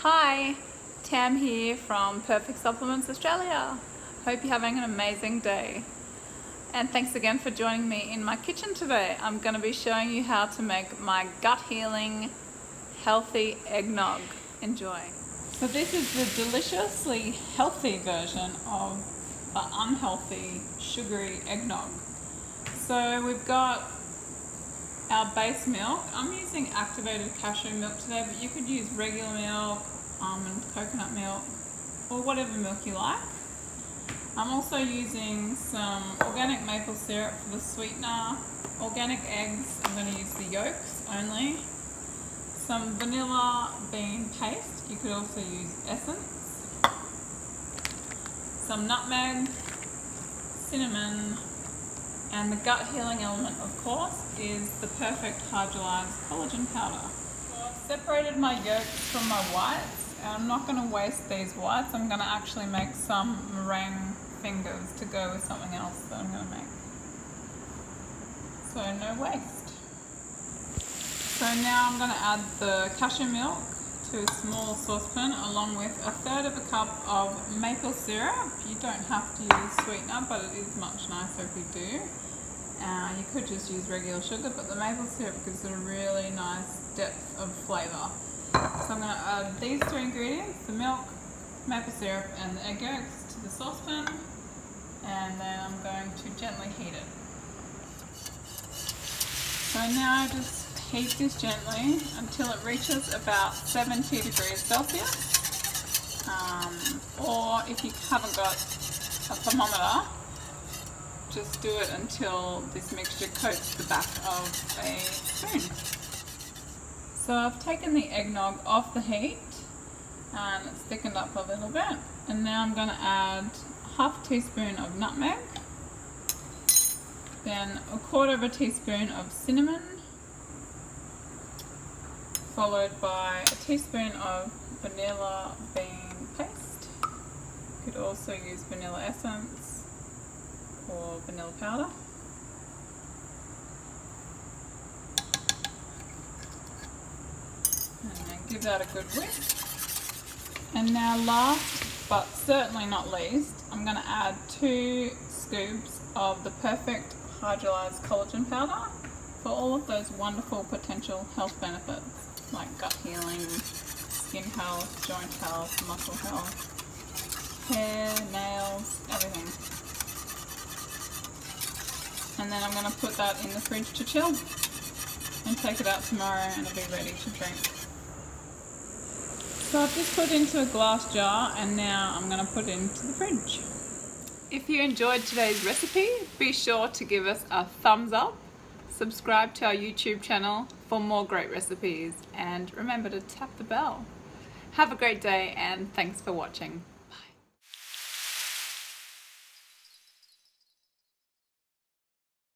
Hi, Tam here from Perfect Supplements Australia. Hope you're having an amazing day. And thanks again for joining me in my kitchen today. I'm going to be showing you how to make my gut healing healthy eggnog. Enjoy. So this is the deliciously healthy version of the unhealthy sugary eggnog. So we've got our base milk. I'm using activated cashew milk today, but you could use regular milk, almond, coconut milk, or whatever milk you like. I'm also using some organic maple syrup for the sweetener, organic eggs, I'm going to use the yolks only, some vanilla bean paste, you could also use essence, some nutmeg, cinnamon, and the gut healing element, of course, is the perfect hydrolyzed collagen powder. So I've separated my yolks from my whites, and I'm not going to waste these whites. I'm going to actually make some meringue fingers to go with something else that I'm going to make. So no waste. So now I'm going to add the cashew milk to a small saucepan along with 1/3 cup of maple syrup. You don't have to use sweetener, but it is much nicer if you do. You could just use regular sugar, but the maple syrup gives it a really nice depth of flavour. So I'm going to add these 3 ingredients, the milk, maple syrup and the egg yolks, to the saucepan, and then I'm going to gently heat it. So now I just heat this gently until it reaches about 70 degrees Celsius. Or if you haven't got a thermometer, just do it until this mixture coats the back of a spoon. So I've taken the eggnog off the heat and it's thickened up a little bit. And now I'm going to add 1/2 teaspoon of nutmeg, then 1/4 teaspoon of cinnamon, followed by a teaspoon of vanilla bean paste. You could also use vanilla essence or vanilla powder. And then give that a good whisk. And now last but certainly not least, I'm going to add 2 scoops of the perfect hydrolyzed collagen powder for all of those wonderful potential health benefits like gut healing, skin health, joint health, muscle health, hair, nails, everything. And then I'm going to put that in the fridge to chill and take it out tomorrow and it'll be ready to drink. So I've just put it into a glass jar and now I'm going to put it into the fridge. If you enjoyed today's recipe, be sure to give us a thumbs up, subscribe to our YouTube channel for more great recipes, and remember to tap the bell. Have a great day and thanks for watching.